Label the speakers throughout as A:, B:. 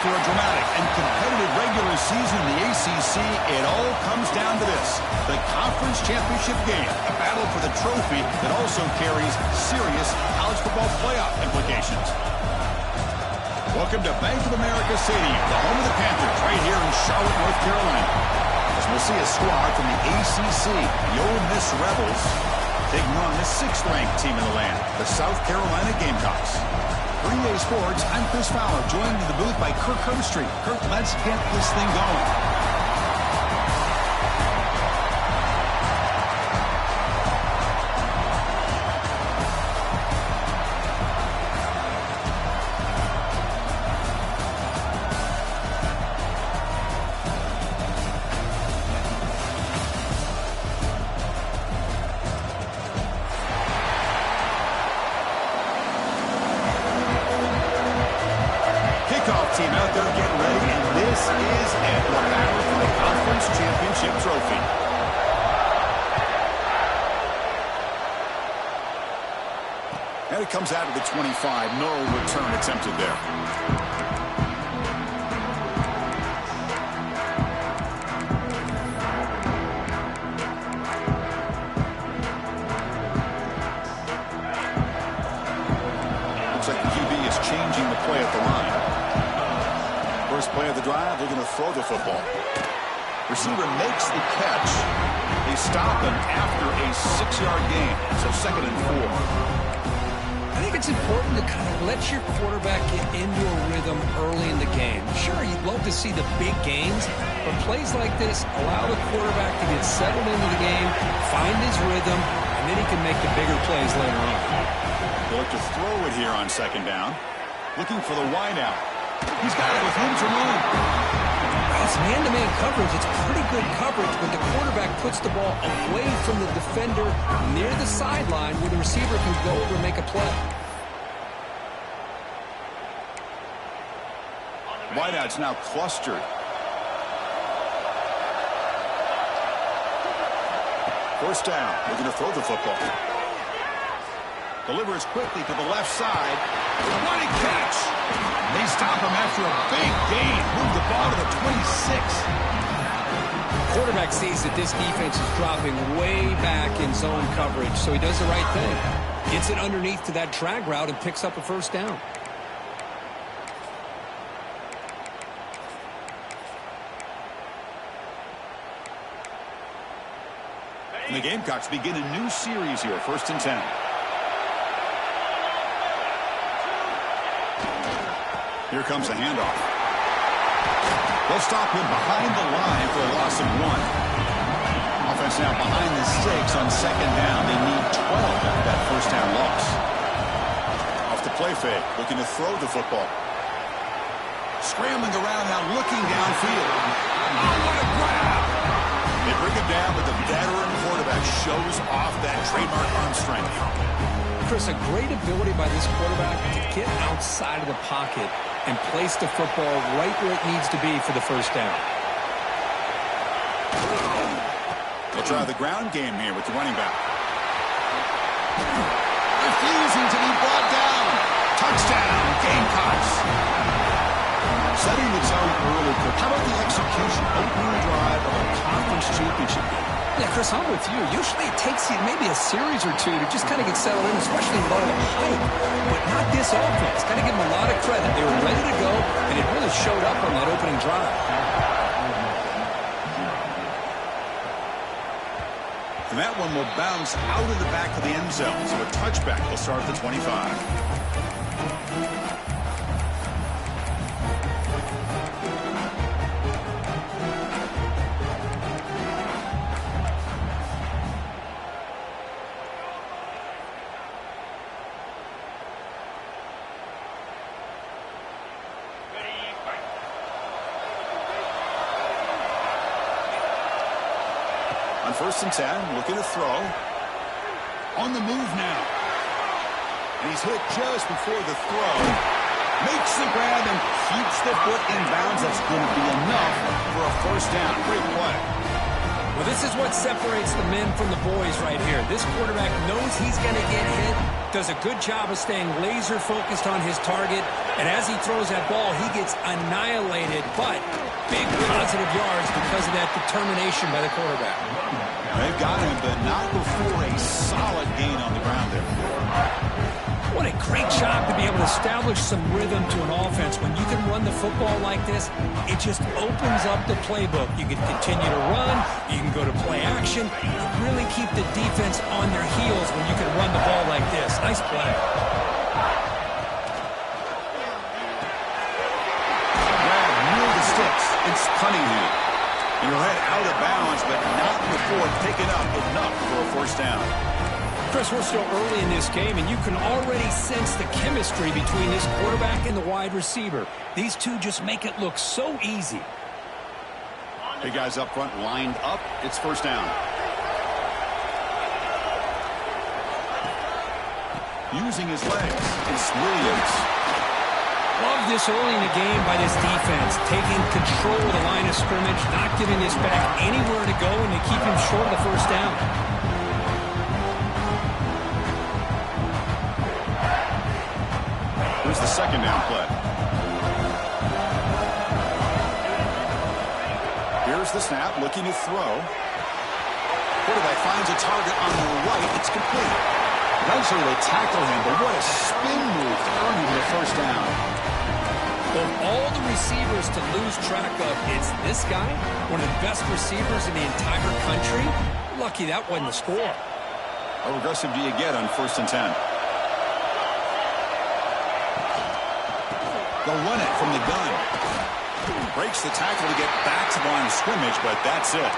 A: After a dramatic and competitive regular season in the ACC, it all comes down to this: the conference championship game, a battle for the trophy that also carries serious college football playoff implications. Welcome to Bank of America Stadium, the home of the Panthers, right here in Charlotte, North Carolina. As we'll see a squad from the ACC, the Ole Miss Rebels, taking on the 6th-ranked team in the land, the South Carolina Gamecocks. For EA Sports, I'm Chris Fowler, joined in the booth by Kirk Herbstreit. Kirk, let's get this thing going. Team out there getting ready, and this is it, the battle for the conference championship trophy. And it comes out of the 25. No return attempted there. Looks like the QB is changing the play at the line. First play of the drive, they're going to throw the football. Receiver makes the catch. They stop him after a 6-yard gain. So 2nd and 4.
B: I think it's important to kind of let your quarterback get into a rhythm early in the game. Sure, you'd love to see the big gains, but plays like this allow the quarterback to get settled into the game, find his rhythm, and then he can make the bigger plays later on.
A: They'll look to throw it here on 2nd down. Looking for the wideout. He's got it with room to run.
B: It's man-to-man coverage. It's pretty good coverage, but the quarterback puts the ball away from the defender near the sideline where the receiver can go over and make a play.
A: Wideout's now clustered. First down. They're going to throw the football. Delivers quickly to the left side. What a catch! They stop him after a big gain. Move the ball to the 26.
B: Quarterback sees that this defense is dropping way back in zone coverage, so he does the right thing. Gets it underneath to that drag route and picks up a first down.
A: And the Gamecocks begin a new series here. 1st and 10. Here comes a handoff. They'll stop him behind the line for a loss of 1. Offense now behind the 6 on 2nd down. They need 12 after that first down loss. Off the play fake, looking to throw the football. Scrambling around now, looking downfield. Oh, what a grab! They bring him down, but the veteran quarterback shows off that trademark arm strength.
B: Chris, a great ability by this quarterback to get outside of the pocket and place the football right where it needs to be for the first down.
A: They'll try the ground game here with the running back. Refusing to be brought down. Touchdown, Gamecocks. Setting the tone early. How about the execution? Opening drive of a conference championship game.
B: Yeah, Chris, I'm with you. Usually it takes you maybe a series or two to just kind of get settled in, especially with all the hype. But not this offense. Got to give them a lot of credit. They were ready to go, and it really showed up on that opening drive.
A: And that one will bounce out of the back of the end zone. So a touchback will start at the 25. On 1st and 10, looking to throw. On the move now. And he's hit just before the throw. Makes the grab and keeps the foot in bounds. That's going to be enough for a first down. Great play.
B: Well, this is what separates the men from the boys right here. This quarterback knows he's going to get hit, does a good job of staying laser focused on his target, and as he throws that ball, he gets annihilated, but big positive yards because of that determination by the quarterback.
A: They've got him, but not before a solid gain on the ground there.
B: What a great job to be able to establish some rhythm to an offense. When you can run the football like this, it just opens up the playbook. You can continue to run, you can go to play action, you really keep the defense on their heels when you can run the ball like this. Nice play.
A: Grab near the sticks. It's Cunningham. Your head out of bounds, but not before picking up enough for a first down.
B: Chris, we're still early in this game, and you can already sense the chemistry between this quarterback and the wide receiver. These two just make it look so easy.
A: Big guys up front lined up. It's first down. Using his legs, it's Williams.
B: Love this early in the game by this defense, taking control of the line of scrimmage, not giving this back anywhere to go, and to keep him short of the first down.
A: Here's the second down play. Here's the snap, looking to throw. Quarterback finds a target on the right. It's complete. Eventually they tackle him, but what a spin move to earn him the first down.
B: Of all the receivers to lose track of, it's this guy, one of the best receivers in the entire country. Lucky that wasn't the score.
A: How aggressive do you get on 1st and 10? They'll run it from the gun. Breaks the tackle to get back to the line of scrimmage, but that's it.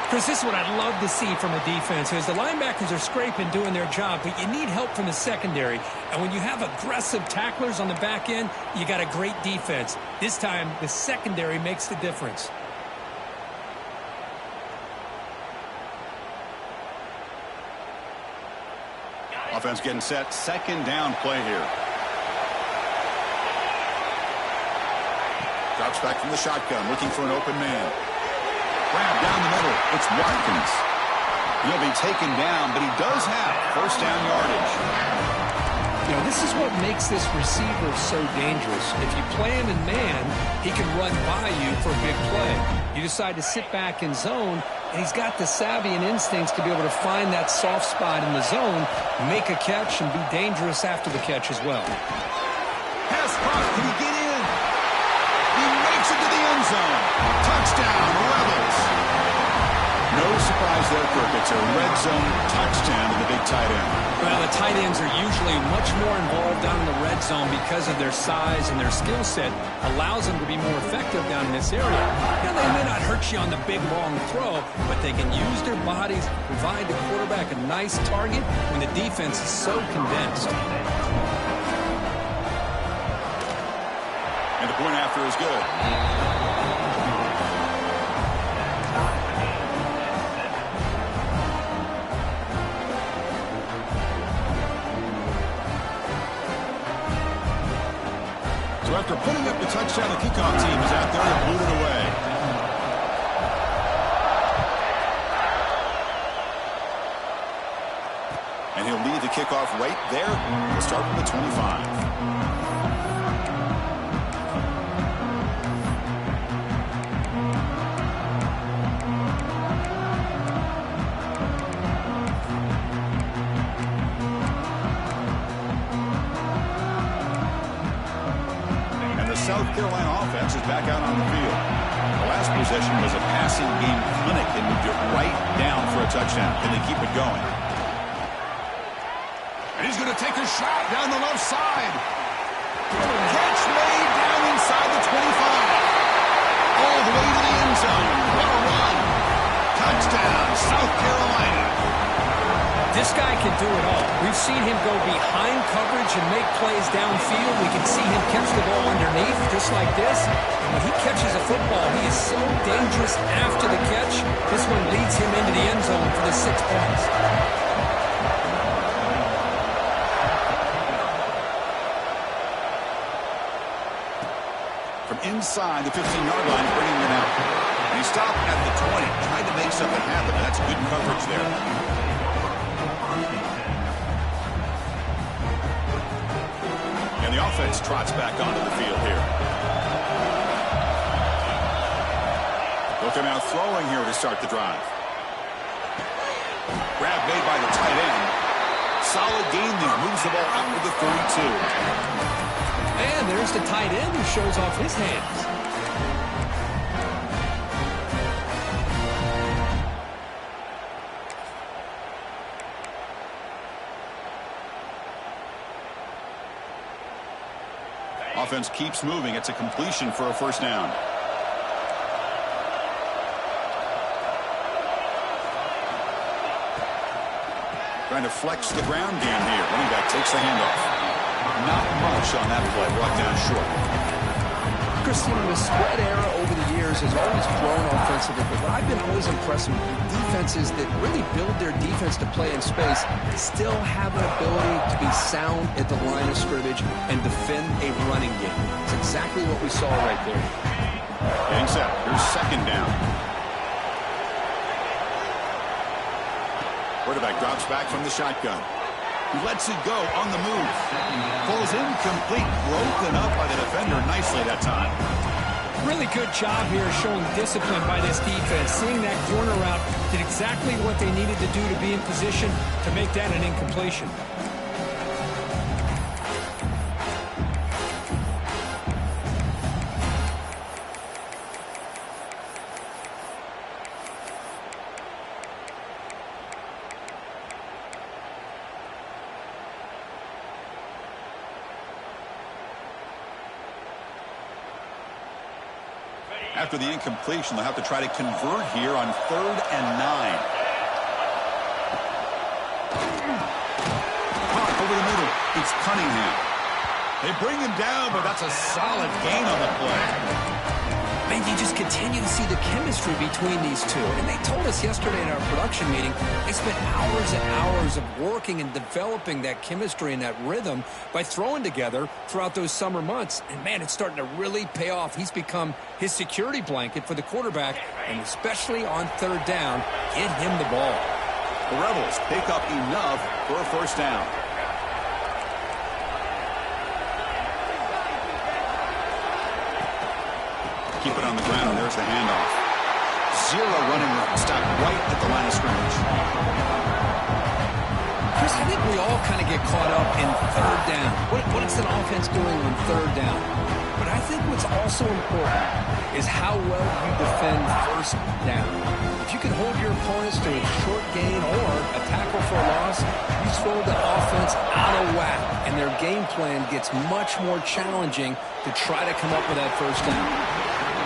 B: Chris, this is what I'd love to see from a defense is the linebackers are scraping, doing their job, but you need help from the secondary. And when you have aggressive tacklers on the back end, you got a great defense. This time, the secondary makes the difference.
A: Offense getting set. Second down play here. Drops back from the shotgun, looking for an open man. Grab down the middle. It's Watkins. He'll be taken down, but he does have first down yardage.
B: You know, this is what makes this receiver so dangerous. If you play him in man, he can run by you for a big play. You decide to sit back in zone, and he's got the savvy and instincts to be able to find that soft spot in the zone, make a catch, and be dangerous after the catch as well.
A: Pass cross. Can he get in? He makes it to the end zone. Touchdown, Rebels. No surprise there, Kirk. It's a red zone touchdown to the big tight end.
B: Well, the tight ends are usually much more involved down in the red zone because of their size and their skill set allows them to be more effective down in this area. Now, they may not hurt you on the big, long throw, but they can use their bodies to provide the quarterback a nice target when the defense is so condensed.
A: And the point after is good. So after putting up the touchdown, the kickoff team is out there and blew it away. And he'll lead the kickoff right there. We'll start from the 25. South Carolina offense is back out on the field. The last possession was a passing game clinic and moved it right down for a touchdown. Can they keep it going? And he's going to take a shot down the left side. Catch made down inside the 25. All the way to the end zone. What a run. Touchdown, South Carolina.
B: This guy can do it all. We've seen him go behind coverage and make plays downfield. We can see him catch the ball underneath just like this. And when he catches a football, he is so dangerous after the catch. This one leads him into the end zone for the 6 points.
A: From inside the 15-yard line, bringing it out. And he stopped at the 20, trying to make something happen. And that's good coverage there. And the offense trots back onto the field here. Looking out throwing here to start the drive. Grab made by the tight end. Solid gain there. Moves the ball out to the 32.
B: And there's the tight end who shows off his hands.
A: Offense keeps moving. It's a completion for a first down. Trying to flex the ground game here. Running back takes the handoff. Not much on that play. Brought down short.
B: Christian, the spread era over the years has always grown offensively, but what I've been always impressed with defenses that really build their defense to play in space still have an ability to be sound at the line of scrimmage and defend a running game. It's exactly what we saw right there.
A: Getting set. Here's second down. Quarterback drops back from the shotgun. He lets it go on the move. Falls incomplete. Broken up by the defender nicely that time.
B: Really good job here showing discipline by this defense. Seeing that corner route, did exactly what they needed to do to be in position to make that an incompletion.
A: After the incompletion, they'll have to try to convert here on 3rd and 9. Caught over the middle. It's Cunningham. They bring him down, but that's a solid gain on the play.
B: Man, you just continue to see the chemistry between these two. And they told us yesterday in our production meeting, they spent hours and hours of working and developing that chemistry and that rhythm by throwing together throughout those summer months. And, man, it's starting to really pay off. He's become his security blanket for the quarterback, and especially on 3rd down, get him the ball.
A: The Rebels pick up enough for a first down. Keep it on the ground. There's the handoff. Zero running room. Stop right at the line of scrimmage.
B: Chris, I think we all kind of get caught up in 3rd down. What is an offense doing on 3rd down? But I think what's also important is how well you defend 1st down. If you can hold your opponents to a short gain or a tackle for a loss, you throw the offense out of whack, and their game plan gets much more challenging to try to come up with that 1st down.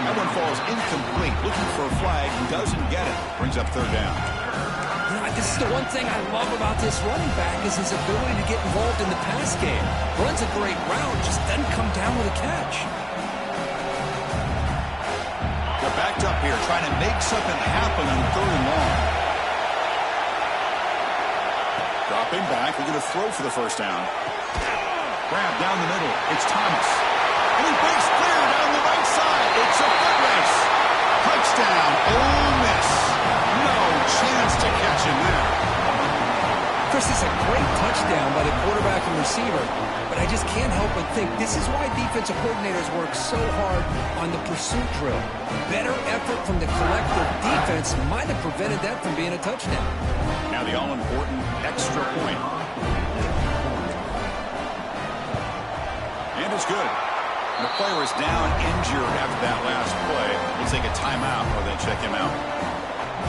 A: That one falls incomplete. Looking for a flag. Doesn't get it. Brings up 3rd down.
B: This is the one thing I love about this running back is his ability to get involved in the pass game. Runs a great route, just doesn't come down with a catch.
A: They're backed up here, trying to make something happen on 3rd and long. Dropping back. We're going to throw for the first down. Grab down the middle. It's Thomas. And he breaks clear down the right side. It's a foot race. Touchdown, Ole Miss. No chance to catch him there.
B: Chris, it's a great touchdown by the quarterback and receiver, but I just can't help but think this is why defensive coordinators work so hard on the pursuit drill. Better effort from the collective defense might have prevented that from being a touchdown.
A: Now the all-important extra point. And it's good. The player is down injured after that last play. We'll take a timeout or they check him out.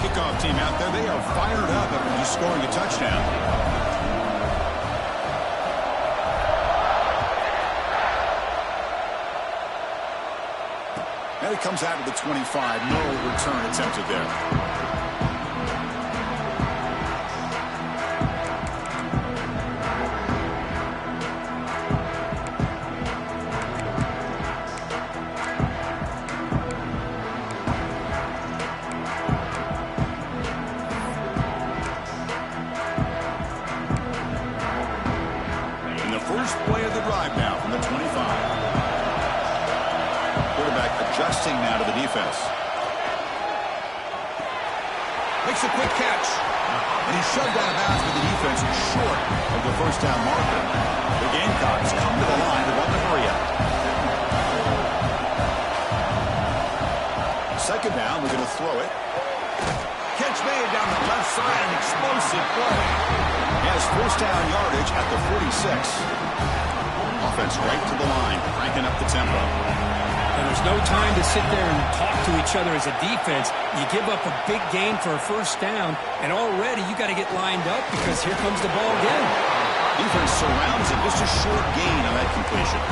A: Kickoff team out there. They are fired up after just scoring a touchdown. And it comes out to the 25. No return attempted there. First play of the drive now from the 25. Quarterback adjusting now to the defense. Makes a quick catch. And he's shoved out of bounds with the defense short of the first down marker. The Gamecocks come to the line to run the hurry up. Second down, we're going to throw it. Catch made down the left side, an explosive play. He has first down yardage at the 46. Offense right to the line, cranking up the tempo.
B: And there's no time to sit there and talk to each other as a defense. You give up a big gain for a first down, and already you got to get lined up because here comes the ball again.
A: Defense surrounds him, just a short gain on that completion.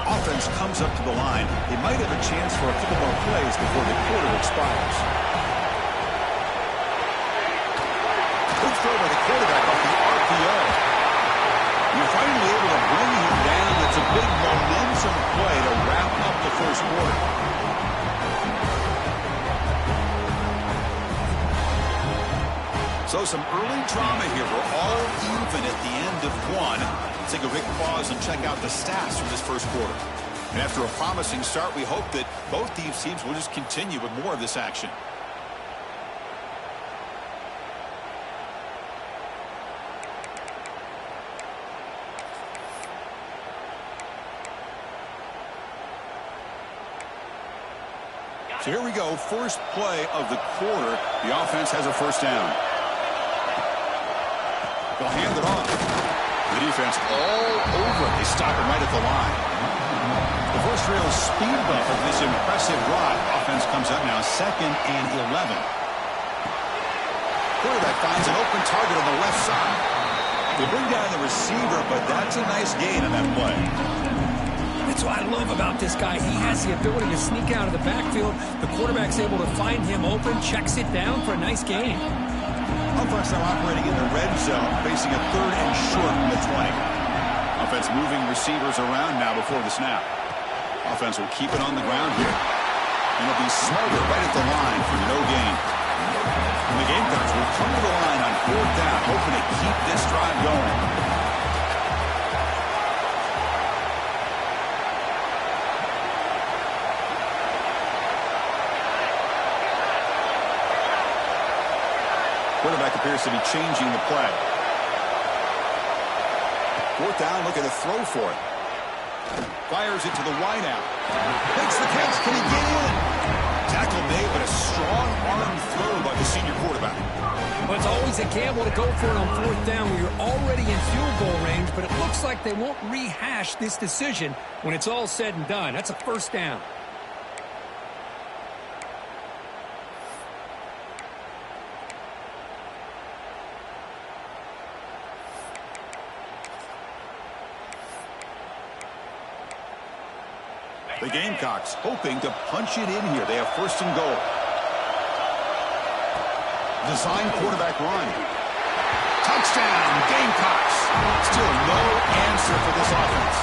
A: Offense comes up to the line. They might have a chance for a couple more plays before the quarter expires. Good throw by the quarterback off the RPO. You're finally able to bring him down. That's a big momentum play to wrap up the first quarter. So some early drama here. We're all even at the end of one. Let's take a quick pause and check out the stats from this first quarter. And after a promising start, we hope that both these teams will just continue with more of this action. So here we go, first play of the quarter. The offense has a first down. They'll hand it off. The defense all over it. They stop it right at the line. The first real speed bump of this impressive drive. Offense comes up now, 2nd and 11. Quarterback finds an open target on the left side. They bring down the receiver, but that's a nice gain on that play.
B: That's what I love about this guy. He has the ability to sneak out of the backfield. The quarterback's able to find him open, checks it down for a nice gain.
A: Offense now operating in the red zone, facing a 3rd and short from the 20. Offense moving receivers around now before the snap. Offense will keep it on the ground here. And it'll be smarter right at the line for no gain. And the Gamecocks will come to the line on 4th down, hoping to keep this drive going. Quarterback appears to be changing the play. 4th down, looking to throw for it. Fires it to the wideout. Makes the catch. Can he get in? Tackle made, but a strong arm throw by the senior quarterback.
B: Well, it's always a gamble to go for it on 4th down when you're already in field goal range, but it looks like they won't rehash this decision when it's all said and done. That's a first down.
A: The Gamecocks hoping to punch it in here. They have 1st and goal. Design quarterback run. Touchdown, Gamecocks. Still no answer for this offense.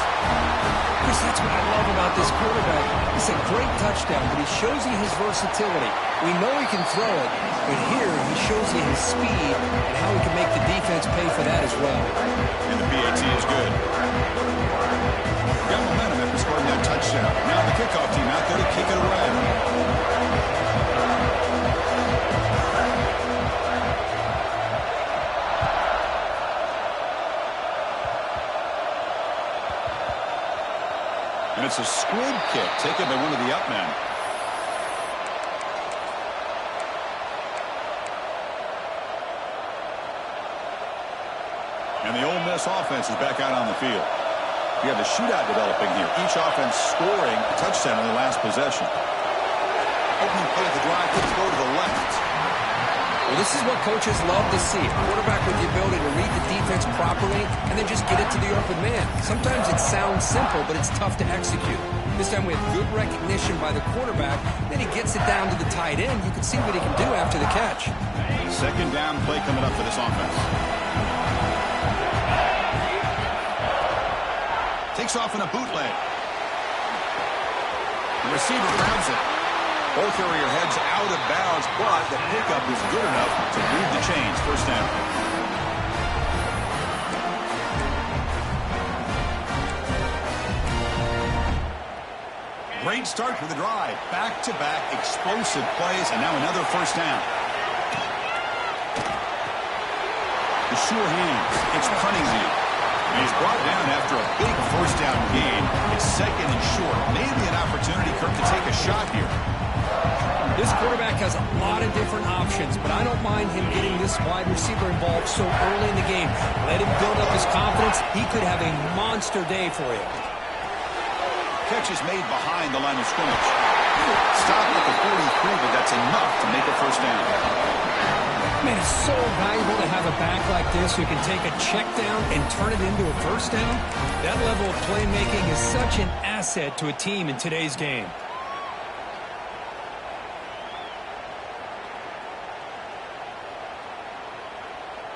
B: Chris, that's what I love about this quarterback. It's a great touchdown, but he shows you his versatility. We know he can throw it, but here he shows you his speed and how he can make the defense pay for that as well.
A: And the PAT is good. Got momentum after scoring that touchdown. Now the kickoff team out there to kick it away. And it's a squib kick taken by one of the up men. And the Ole Miss offense is back out on the field. We have a shootout developing here. Each offense scoring a touchdown in the last possession. Opening play of the drive, let's go to the left.
B: Well, this is what coaches love to see. A quarterback with the ability to read the defense properly and then just get it to the open man. Sometimes it sounds simple, but it's tough to execute. This time we have good recognition by the quarterback. Then he gets it down to the tight end. You can see what he can do after the catch.
A: 2nd down play coming up for this offense. Takes off in a bootleg. The receiver grabs it. Ball carrier heads out of bounds, but the pickup is good enough to move the chains. 1st down. great start to the drive. Back-to-back explosive plays, and now another first down. The sure hands. It's Cunningham. And he's brought down after a big first down gain. It's second and short. Maybe an opportunity, Kirk, to take a shot here.
B: This quarterback has a lot of different options, but I don't mind him getting this wide receiver involved so early in the game. Let him build up his confidence. He could have a monster day for you.
A: Catch is made behind the line of scrimmage. Stop at the 43, but that's enough to make a first down.
B: Man, it's so valuable to have a back like this who can take a check down and turn it into a first down. That level of playmaking is such an asset to a team in today's game.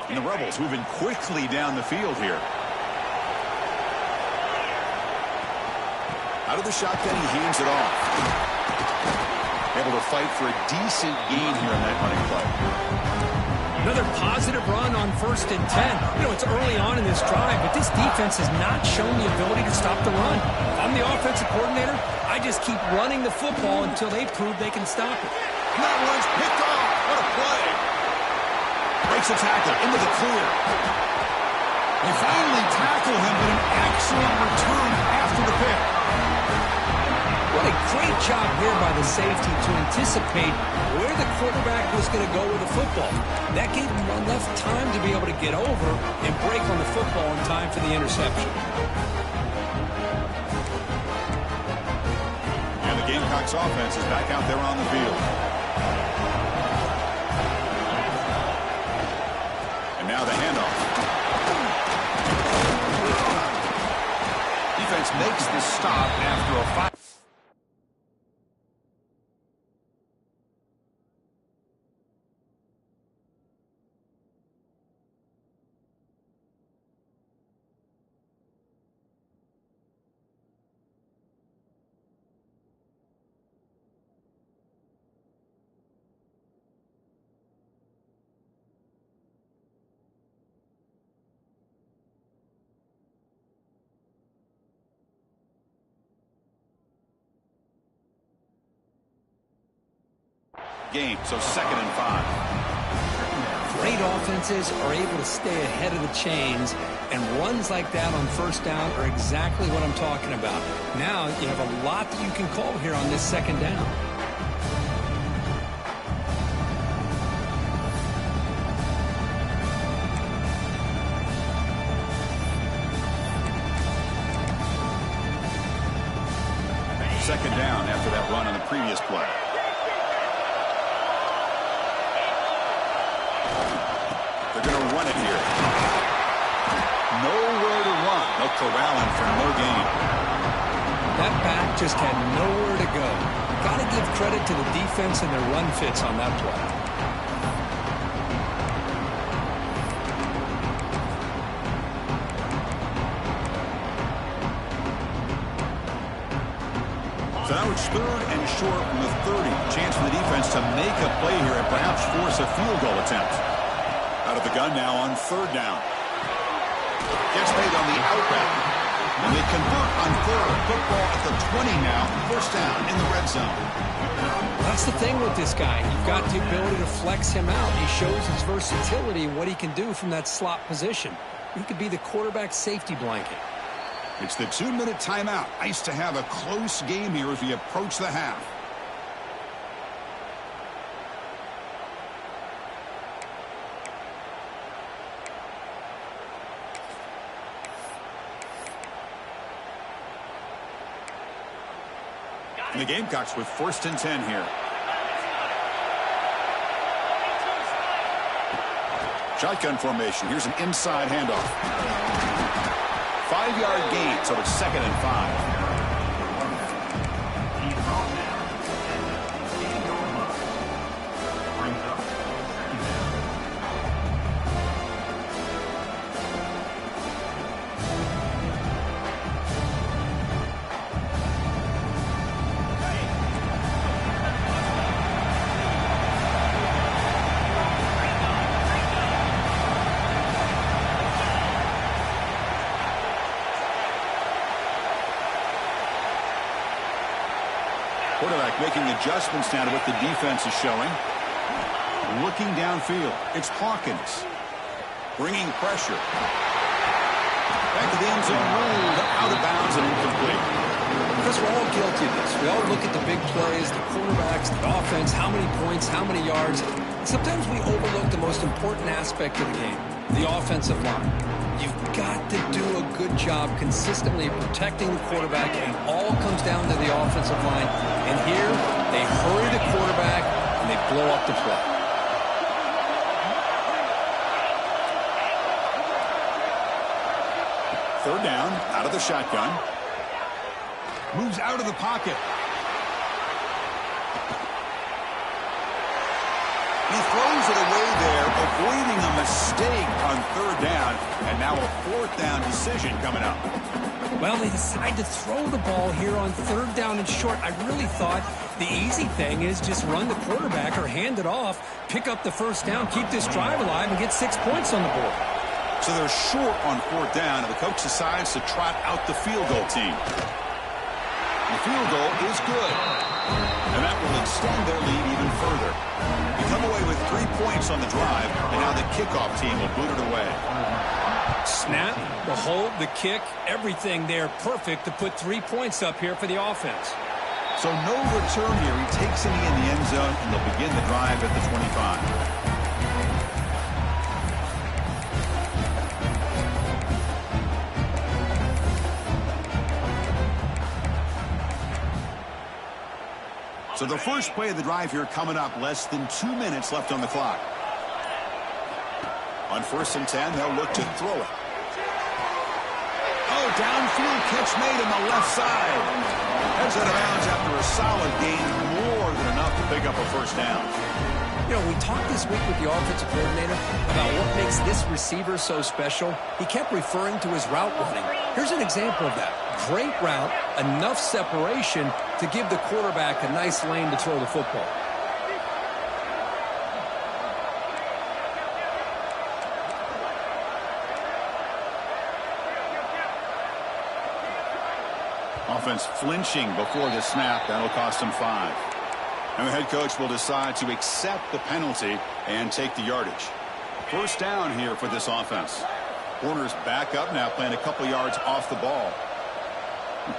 A: And the Rebels moving quickly down the field here. Out of the shotgun, he hands it off. Able to fight for a decent gain here on that running play.
B: Another positive run on 1st and 10. You know, it's early on in this drive, but this defense has not shown the ability to stop the run. If I'm the offensive coordinator, I just keep running the football until they prove they can stop it.
A: And that one's picked off. What a play. Breaks a tackle into the clear. They finally tackle him, but an excellent return after the pick.
B: What a great job here by the safety to anticipate where the quarterback was going to go with the football. That gave him enough time to be able to get over and break on the football in time for the interception.
A: And the Gamecocks offense is back out there on the field. And now the handoff. Defense makes the stop after a 5. Game, so 2nd and 5.
B: Great offenses are able to stay ahead of the chains, and runs like that on 1st down are exactly what I'm talking about. Now you have a lot that you can call here on this 2nd down.
A: Second down after that run on the previous play. They're going to run it here. Nowhere to run. They'll corral him for no gain.
B: That back just had nowhere to go. Got to give credit to the defense and their run fits on that play.
A: So now it's 3rd and short from the 30. Chance for the defense to make a play here and perhaps force a field goal attempt. Out of the gun now on 3rd down. Gets made on the outback. And they convert on 3rd. Football at the 20 now. 1st down in the red zone.
B: That's the thing with this guy. You've got the ability to flex him out. He shows his versatility and what he can do from that slot position. He could be the quarterback safety blanket.
A: It's the 2-minute timeout. Nice to have a close game here as we approach the half. And the Gamecocks with 1st and 10 here. Shotgun formation. Here's an inside handoff. 5-yard gain, so it's 2nd and 5. Quarterback making adjustments now to what the defense is showing. Looking downfield. It's Hawkins. Bringing pressure. Back to the end zone. Ruled out of bounds and incomplete.
B: Because we're all guilty of this. We all look at the big plays, the quarterbacks, the offense, how many points, how many yards. And sometimes we overlook the most important aspect of the game, the offensive line. You've got to do a good job consistently protecting the quarterback, and it all comes down to the offensive line. And here, they hurry the quarterback, and they blow up the play.
A: Third down, out of the shotgun. Moves out of the pocket. He throws it away there, avoiding a mistake on third down, and now a fourth down decision coming up.
B: Well, they decide to throw the ball here on third down and short. I really thought the easy thing is just run the quarterback or hand it off, pick up the first down, keep this drive alive, and get 6 points on the board.
A: So they're short on fourth down, and the coach decides to trot out the field goal team. The field goal is good, and that will extend their lead even further. They come away with 3 points on the drive, and now the kickoff team will boot it away.
B: Snap, the hold, the kick, everything there perfect to put 3 points up here for the offense.
A: So no return here. He takes it in the end zone, and they'll begin the drive at the 25. So the first play of the drive here coming up, less than 2 minutes left on the clock. On 1st and 10, they'll look to throw it. Oh, downfield catch made on the left side. Heads out of bounds after a solid gain, more than enough to pick up a first down.
B: You know, we talked this week with the offensive coordinator about what makes this receiver so special. He kept referring to his route running. Here's an example of that. Great route, enough separation to give the quarterback a nice lane to throw the football.
A: Offense flinching before the snap. That'll cost him 5. And the head coach will decide to accept the penalty and take the yardage. First down here for this offense. Corners back up now, playing a couple yards off the ball.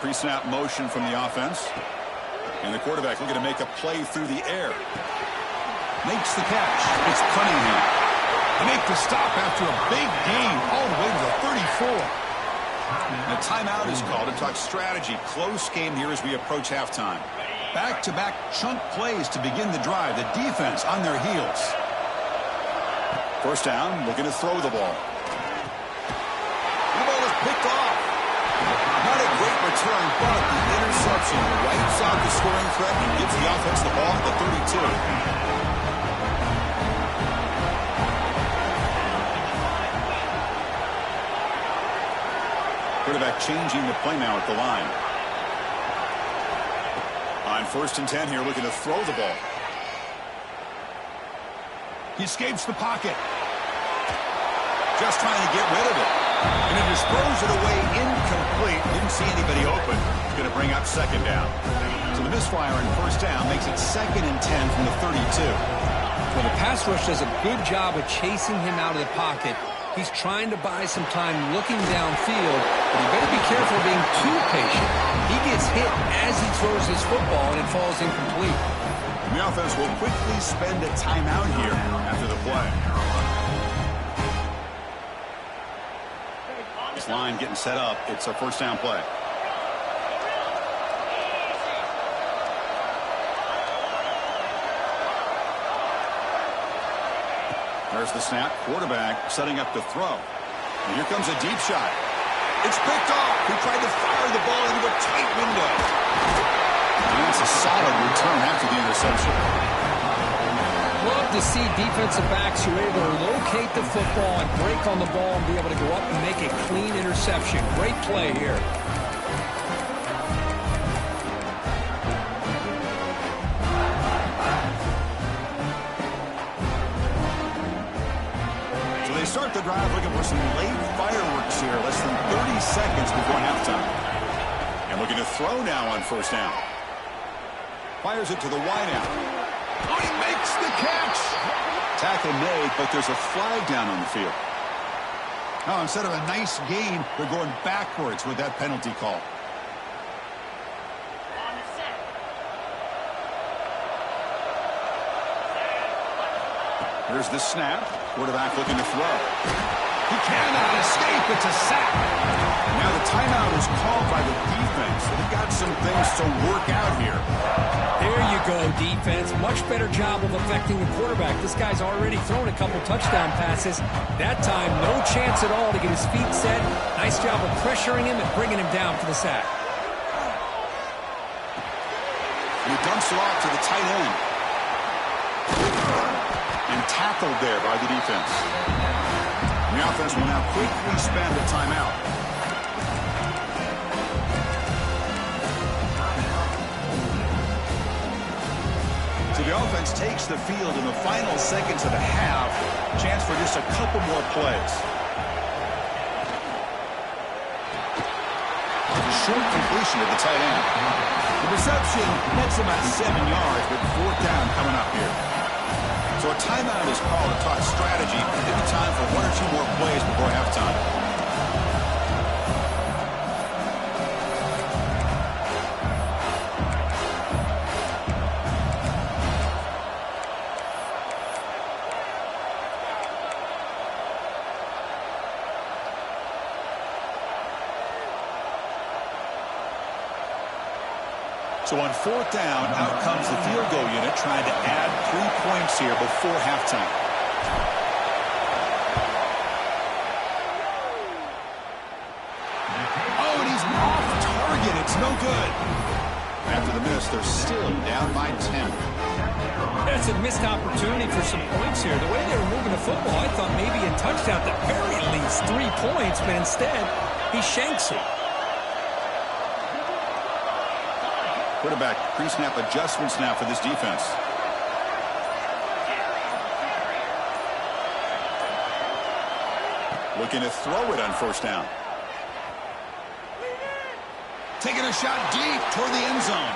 A: Pre-snap motion from the offense. And the quarterback looking to make a play through the air. Makes the catch. It's Cunningham. They make the stop after a big gain all the way to the 34. And a timeout is called to talk strategy. Close game here as we approach halftime. Back-to-back chunk plays to begin the drive. The defense on their heels. First down, looking to throw the ball. The ball is picked off. Not a great return, but the interception wipes out the scoring threat and gives the offense the ball at the 32. Quarterback changing the play now at the line. On 1st and 10 here, looking to throw the ball. He escapes the pocket. Just trying to get rid of it. And it just throws it away incomplete. Didn't see anybody open. It's going to bring up 2nd down. So the misfire on 1st down makes it 2nd and 10 from the 32.
B: Well, the pass rush does a good job of chasing him out of the pocket. He's trying to buy some time looking downfield, but he better be careful being too patient. He gets hit as he throws his football, and it falls incomplete.
A: The offense will quickly spend a timeout here after the play. This line getting set up. It's a 1st down play. There's the snap. Quarterback setting up to throw. And here comes a deep shot. It's picked off. He tried to fire the ball into a tight window. And that's a solid return after the interception.
B: Love to see defensive backs who are able to locate the football and break on the ball and be able to go up and make a clean interception. Great play here.
A: Start the drive looking for some late fireworks here. Less than 30 seconds before halftime. And looking to throw now on 1st down. Fires it to the wideout. Oh, he makes the catch. Tackle made, but there's a flag down on the field. Now, instead of a nice gain, they're going backwards with that penalty call. Here's the snap. Quarterback looking to throw. He cannot escape. It's a sack. Now the timeout is called by the defense. They've got some things to work out here.
B: There you go, defense. Much better job of affecting the quarterback. This guy's already thrown a couple touchdown passes. That time, no chance at all to get his feet set. Nice job of pressuring him and bringing him down for the sack.
A: And he dumps it off to the tight end. And tackled there by the defense. The offense will now quickly spend a timeout. So the offense takes the field in the final seconds of the half. Chance for just a couple more plays. Short completion to the tight end. The reception nets about 7 yards, but 4th down coming up here. So a timeout is called to talk strategy. Maybe time for 1 or 2 more plays before halftime. So on 4th down, out comes the field goal unit trying to add 3 points here before halftime. Oh, and he's off target. It's no good. After the miss, they're still down by 10.
B: That's a missed opportunity for some points here. The way they were moving the football, I thought maybe a touchdown at the very least 3 points, but instead, he shanks it.
A: Quarterback pre-snap adjustments now for this defense. Looking to throw it on 1st down. Taking a shot deep toward the end zone.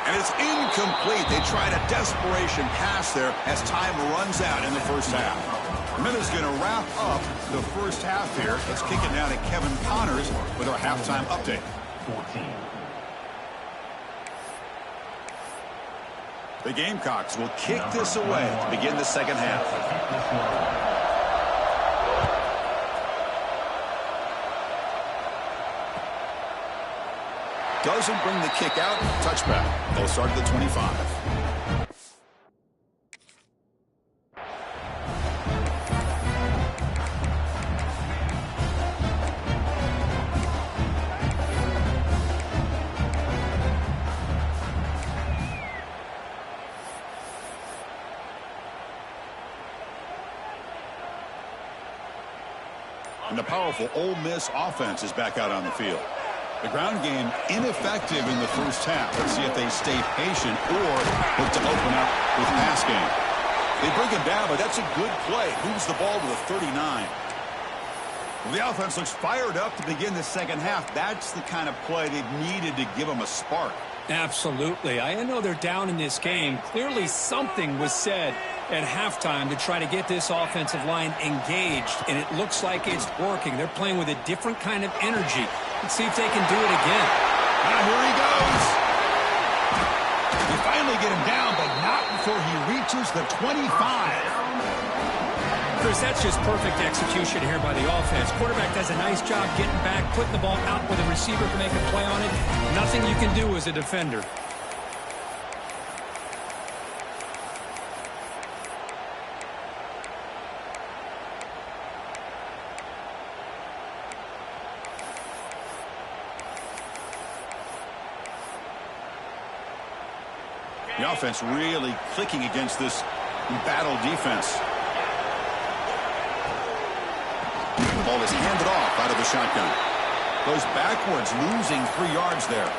A: And it's incomplete. They tried a desperation pass there as time runs out in the 1st half. Minutes going to wrap up the 1st half here. Let's kick it down to Kevin Connors with our halftime update. 14. The Gamecocks will kick this away to begin the 2nd half. Doesn't bring the kick out. Touchback. They'll start at the 25. And the powerful Ole Miss offense is back out on the field. The ground game ineffective in the 1st half. Let's see if they stay patient or look to open up with pass game. They bring him down, but that's a good play. Moves the ball to the 39. Well, the offense looks fired up to begin the 2nd half. That's the kind of play they've needed to give them a spark.
B: Absolutely. I know they're down in this game. Clearly something was said at halftime to try to get this offensive line engaged, and it looks like it's working. They're playing with a different kind of energy. Let's see if they can do it again.
A: Here he goes. They finally get him down, but not before he reaches the 25.
B: Chris, that's just perfect execution here by the offense. Quarterback does a nice job getting back, putting the ball out where the receiver can make a play on it. Nothing you can do as a defender.
A: The offense really clicking against this battle defense. The ball is handed off out of the shotgun. Goes backwards, losing 3 yards there.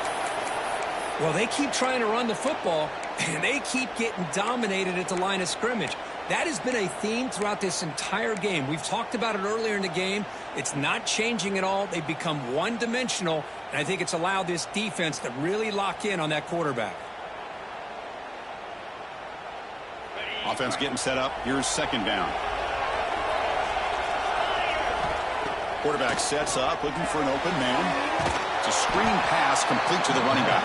B: Well, they keep trying to run the football, and they keep getting dominated at the line of scrimmage. That has been a theme throughout this entire game. We've talked about it earlier in the game. It's not changing at all. They've become one-dimensional, and I think it's allowed this defense to really lock in on that quarterback.
A: Offense getting set up. Here's second down. Quarterback sets up, looking for an open man. It's a screen pass complete to the running back.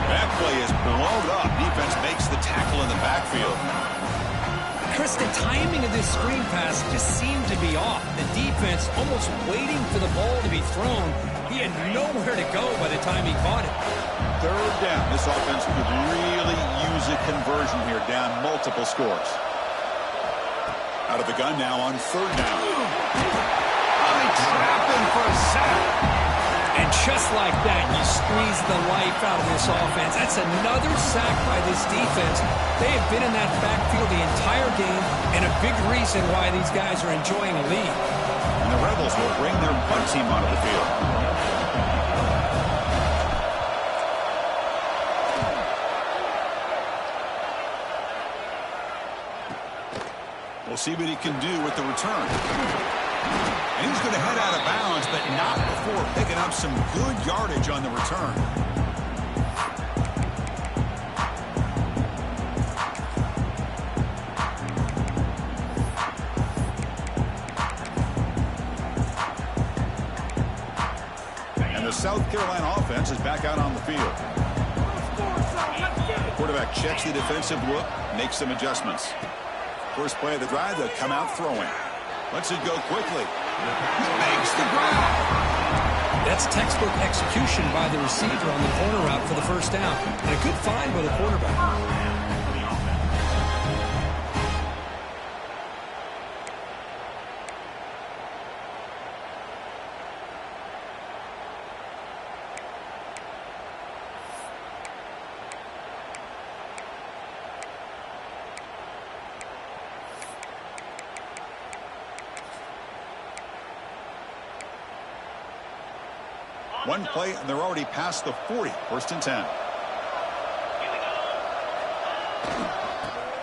A: That play is blown up. Defense makes the tackle in the backfield.
B: Chris, the timing of this screen pass just seemed to be off. The defense almost waiting for the ball to be thrown. He had nowhere to go by the time he caught it.
A: Third down. This offense could really use a conversion here, down multiple scores. Out of the gun now on third down. They trap him for a sack.
B: And just like that, you squeeze the life out of this offense. That's another sack by this defense. They have been in that backfield the entire game, and a big reason why these guys are enjoying a lead.
A: And the Rebels will bring their punt team onto the field. We'll see what he can do with the return. And he's going to head out of bounds, but not before picking up some good yardage on the return. And the South Carolina offense is back out on the field. The quarterback checks the defensive look, makes some adjustments. First play of the drive, they'll come out throwing. Lets it go quickly. He makes the grab.
B: That's textbook execution by the receiver on the corner route for the first down. And a good find by the quarterback.
A: One play, and they're already past the 40. First and 10.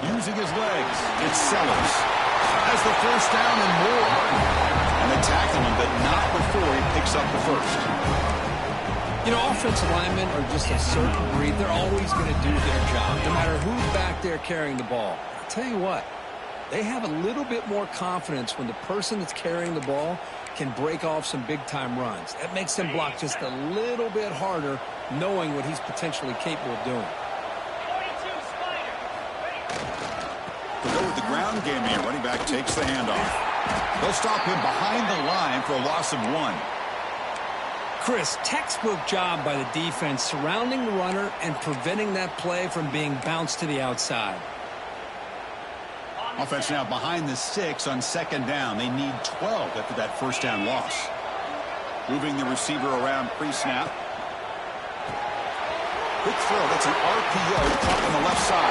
A: Using his legs, it's Sellers. Has the first down and more. And they tackle him, but not before he picks up the first.
B: You know, offensive linemen are just a certain breed. They're always going to do their job, no matter who's back there carrying the ball. I'll tell you what, they have a little bit more confidence when the person that's carrying the ball can break off some big-time runs. That makes them block just a little bit harder, knowing what he's potentially capable of doing.
A: To go with the ground game here, running back takes the handoff. They'll stop him behind the line for a loss of 1.
B: Chris, textbook job by the defense surrounding the runner and preventing that play from being bounced to the outside.
A: Offense now behind the 6 on second down. They need 12 after that first down loss. Moving the receiver around pre-snap. Quick throw. That's an RPO caught on the left side.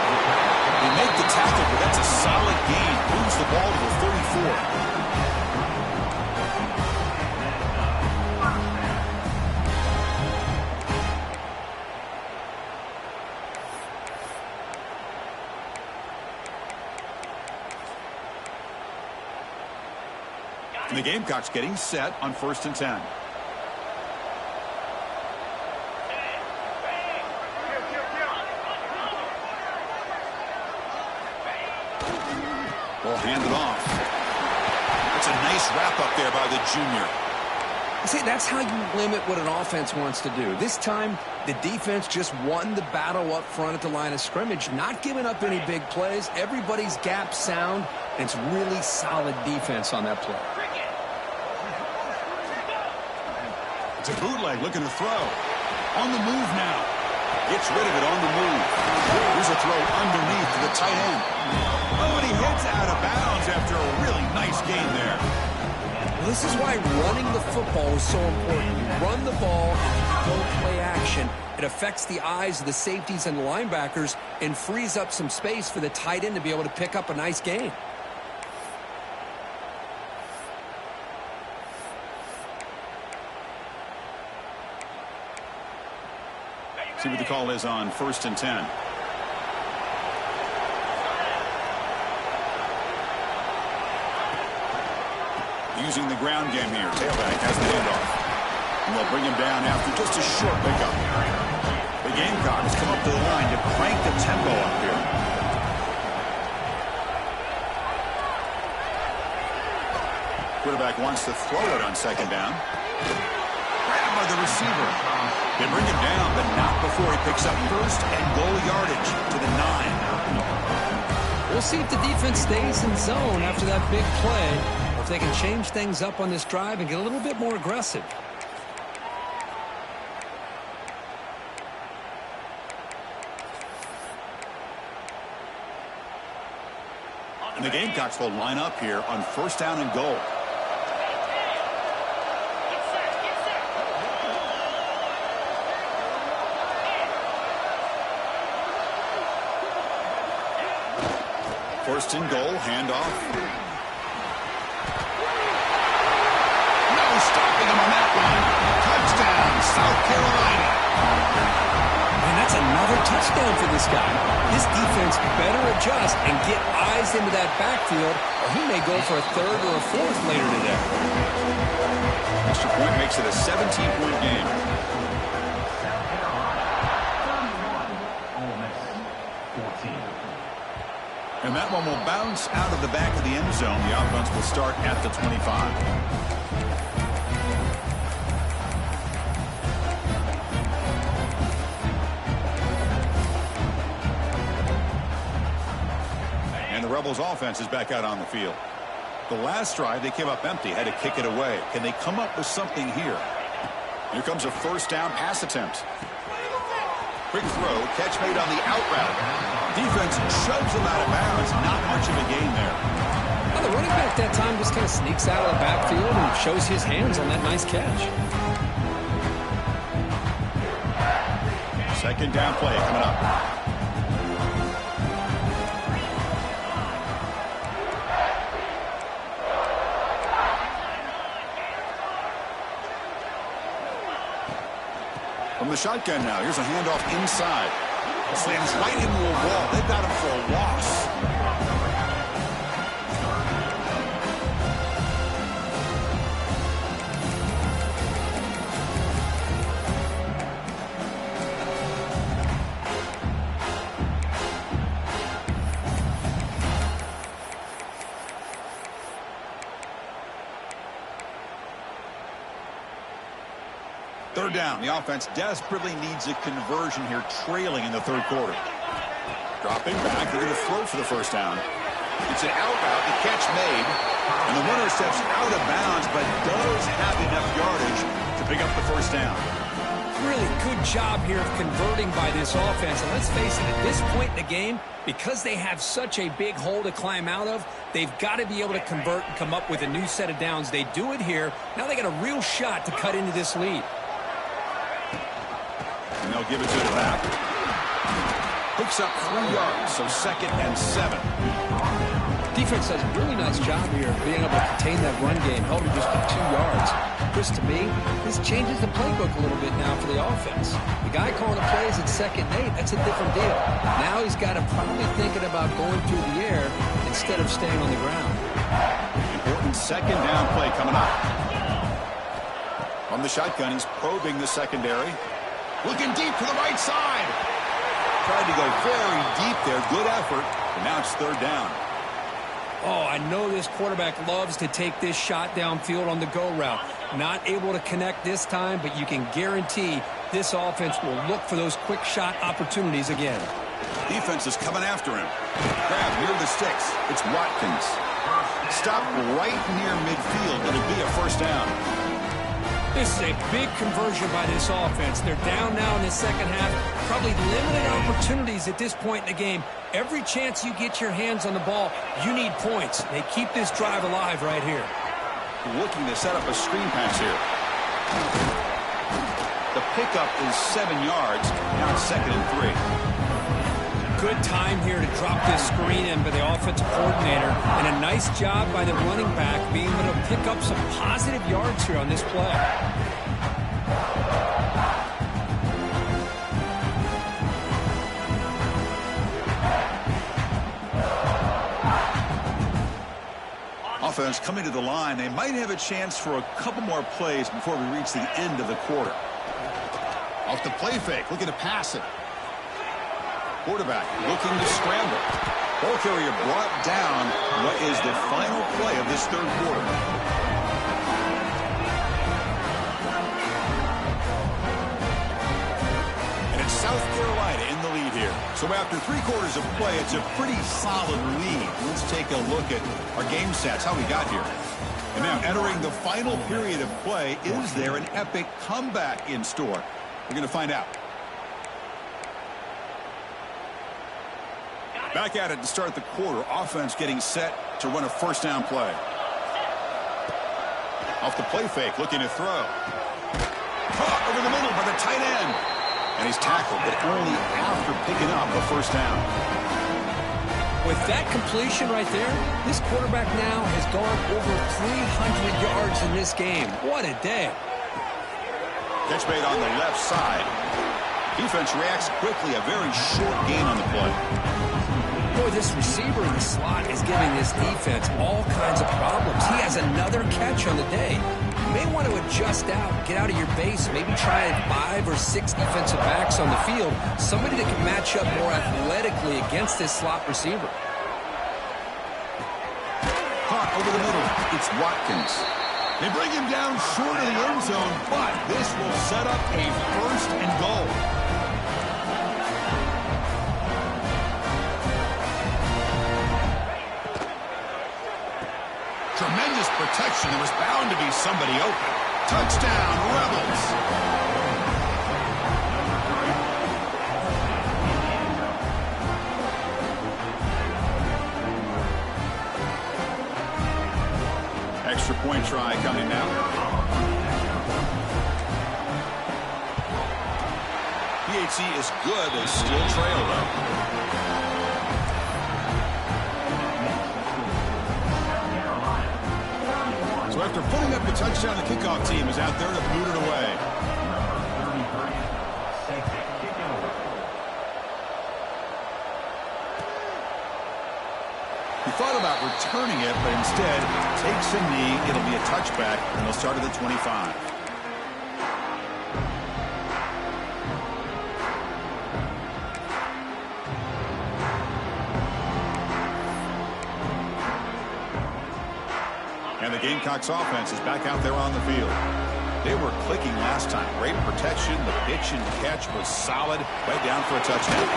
A: They make the tackle, but that's a solid gain. Moves the ball to the 34. The Gamecocks getting set on first and 10. Ball handed off. That's a nice wrap up there by the junior.
B: See, that's how you limit what an offense wants to do. This time, the defense just won the battle up front at the line of scrimmage, not giving up any big plays. Everybody's gap sound, and it's really solid defense on that play.
A: It's a bootleg looking to throw. On the move now. Gets rid of it on the move. Here's a throw underneath to the tight end. Oh, and he heads out of bounds after a really nice gain there.
B: Well, this is why running the football is so important. You run the ball, and if you don't play action, it affects the eyes of the safeties and the linebackers and frees up some space for the tight end to be able to pick up a nice gain.
A: See what the call is on first and 10. Using the ground game here. Tailback has the handoff. And they'll bring him down after just a short pickup. The Gamecocks come up to the line to crank the tempo up here. Quarterback wants to throw it on second down. Grabbed by the receiver. They bring him down, but not before he picks up first and goal yardage to the 9.
B: We'll see if the defense stays in zone after that big play, or if they can change things up on this drive and get a little bit more aggressive.
A: And the Gamecocks will line up here on first down and goal. First and goal, handoff. No stopping him on that one. Touchdown, South Carolina.
B: And that's another touchdown for this guy. His defense better adjust and get eyes into that backfield, or he may go for a third or a fourth later today.
A: Extra point makes it a 17-point game. And that one will bounce out of the back of the end zone. The offense will start at the 25. And the Rebels offense is back out on the field. The last drive, they came up empty, had to kick it away. Can they come up with something here? Here comes a first down pass attempt. Quick throw, catch made on the out route. Defense shoves him out of bounds. Not much of a gain there.
B: Well, the running back that time just kind of sneaks out of the backfield and shows his hands on that nice catch.
A: Second down play coming up. From the shotgun now, here's a handoff inside. Slams right into a wall. They've got him for a loss. Third down. The offense desperately needs a conversion here, trailing in the third quarter. Dropping back. They're going to throw for the first down. It's an out route. The catch made. And the runner steps out of bounds, but does have enough yardage to pick up the first down.
B: Really good job here of converting by this offense. And let's face it, at this point in the game, because they have such a big hole to climb out of, they've got to be able to convert and come up with a new set of downs. They do it here. Now they got a real shot to cut into this lead.
A: And they'll give it to the back. Picks up 3 yards, so 2nd and 7.
B: Defense does a really nice job here of being able to contain that run game, held it just to 2 yards. Chris, to me, this changes the playbook a little bit now for the offense. The guy calling the plays at 2nd and 8, that's a different deal. Now he's got to probably thinking about going through the air instead of staying on the ground.
A: Important second down play coming up. From the shotgun, he's probing the secondary. Looking deep to the right side. Tried to go very deep there. Good effort. And now it's third down.
B: Oh, I know this quarterback loves to take this shot downfield on the go route. Not able to connect this time, but you can guarantee this offense will look for those quick shot opportunities again.
A: Defense is coming after him. Grab near the sticks. It's Watkins. Stopped right near midfield. It'll be a first down.
B: This is a big conversion by this offense. They're down now in the second half. Probably limited opportunities at this point in the game. Every chance you get your hands on the ball, you need points. They keep this drive alive right here.
A: Looking to set up a screen pass here. The pickup is 7 yards. Now it's 2nd and 3.
B: Good time here to drop this screen in by the offensive coordinator. And a nice job by the running back being able to pick up some positive yards here on this play.
A: Offense coming to the line. They might have a chance for a couple more plays before we reach the end of the quarter. Off the play fake, looking to pass it. Quarterback looking to scramble. Ball carrier brought down what is the final play of this third quarter. South Carolina in the lead here. So after 3 quarters of play, it's a pretty solid lead. Let's take a look at our game stats, how we got here. And now entering the final period of play, is there an epic comeback in store? We're going to find out. Back at it to start the quarter. Offense getting set to run a first down play. Off the play fake, looking to throw. Caught over the middle by the tight end. And he's tackled, but only after picking up a first down.
B: With that completion right there, this quarterback now has gone over 300 yards in this game. What a day.
A: Catch made on the left side. Defense reacts quickly. A very short gain on the play.
B: Boy, this receiver in the slot is giving this defense all kinds of problems. He has another catch on the day. You may want to adjust out, get out of your base, maybe try 5 or 6 defensive backs on the field, somebody that can match up more athletically against this slot receiver.
A: Caught over the middle. It's Watkins. They bring him down short of the end zone, but this will set up a first and goal. Tremendous protection. There was bound to be somebody open. Touchdown, Rebels. Extra point try coming now. PHC is good. They still trail, though. So after putting up the touchdown, the kickoff team is out there to boot it away. He thought about returning it, but instead takes a knee. It'll be a touchback, and they'll start at the 25. And the Gamecocks offense is back out there on the field. They were clicking last time. Great protection. The pitch and catch was solid. Right down for a touchdown.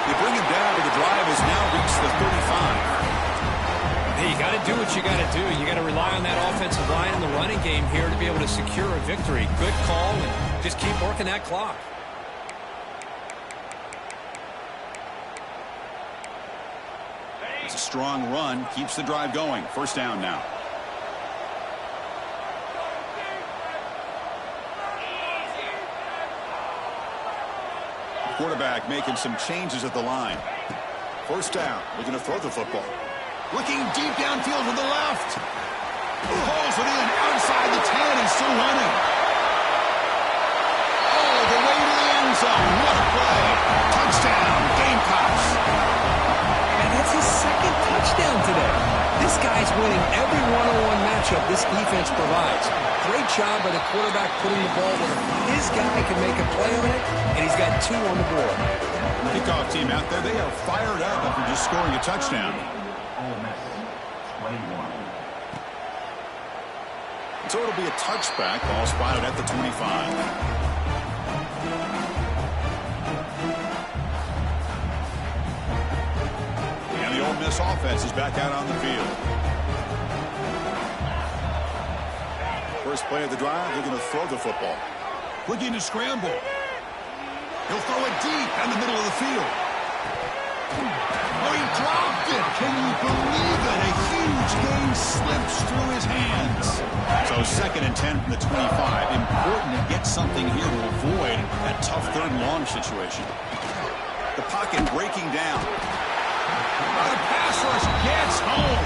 A: They bring him down, but the drive has now reached the 35.
B: Hey, you got to do what you got to do. You got to rely on that offensive line and the running game here to be able to secure a victory. Good call, and just keep working that clock.
A: It's a strong run. Keeps the drive going. First down now. Quarterback making some changes at the line. First down. Looking to throw the football. Looking deep downfield to the left. Pulls it in outside the 10. He's still running. All the way to the end zone. What a play. Touchdown, Gamecocks.
B: And that's his second touchdown today. This guy's winning every one-on-one matchup this defense provides. Great job by the quarterback putting the ball where his guy can make a play on it, and he's got 2 on the board.
A: Kickoff team out there, they are fired up after just scoring a touchdown. So it'll be a touchback. Ball spotted at the 25. And the Ole Miss offense is back out on the field. First play of the drive, they're going to throw the football. Looking to scramble. He'll throw it deep in the middle of the field. Oh, he dropped it. Can you believe it? A huge gain slips through his hands. So 2nd and 10 from the 25. Important to get something here to avoid that tough 3rd and long situation. The pocket breaking down. The pass rush gets home.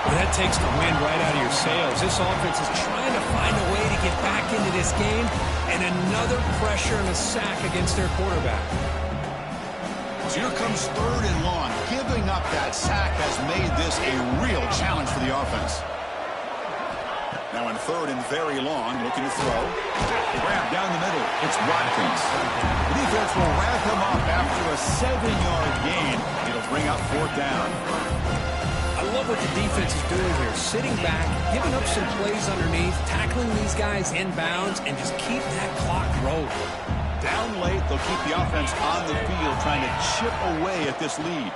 B: Well, that takes the wind right out of your sails. This offense is trying to find a way to get back into this game, and another pressure and a sack against their quarterback.
A: So here comes 3rd and long. Giving up that sack has made this a real challenge for the offense. Now in 3rd and very long, looking to throw. Grab down the middle. It's Watkins. The defense will wrap him up after a 7-yard gain. It'll bring up fourth down.
B: I love what the defense is doing here. Sitting back, giving up some plays underneath, tackling these guys in bounds, and just keep that clock rolling.
A: Down late, they'll keep the offense on the field trying to chip away at this lead.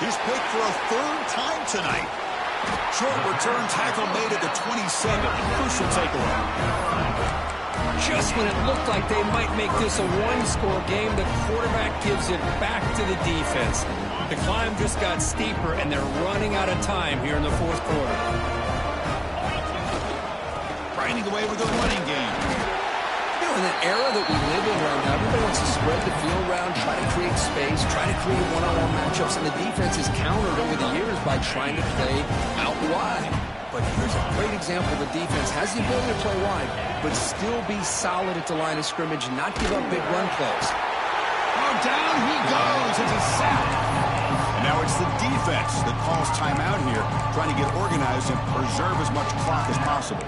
A: He's picked for a third time tonight. Short return tackle made at the 27. Crucial takeaway.
B: Just when it looked like they might make this a one-score game, the quarterback gives it back to the defense. The climb just got steeper, and they're running out of time here in the fourth quarter.
A: Grinding away with the running game.
B: You know, in the era that we live in right now, everybody wants to spread the field around, try to create space, try to create one-on-one matchups, and the defense is countered over the years by trying to play out wide. But here's a great example. The defense has the ability to play wide, but still be solid at the line of scrimmage and not give up big run plays.
A: Oh, down he goes. It's a sack. And now it's the defense that calls timeout here, trying to get organized and preserve as much clock as possible.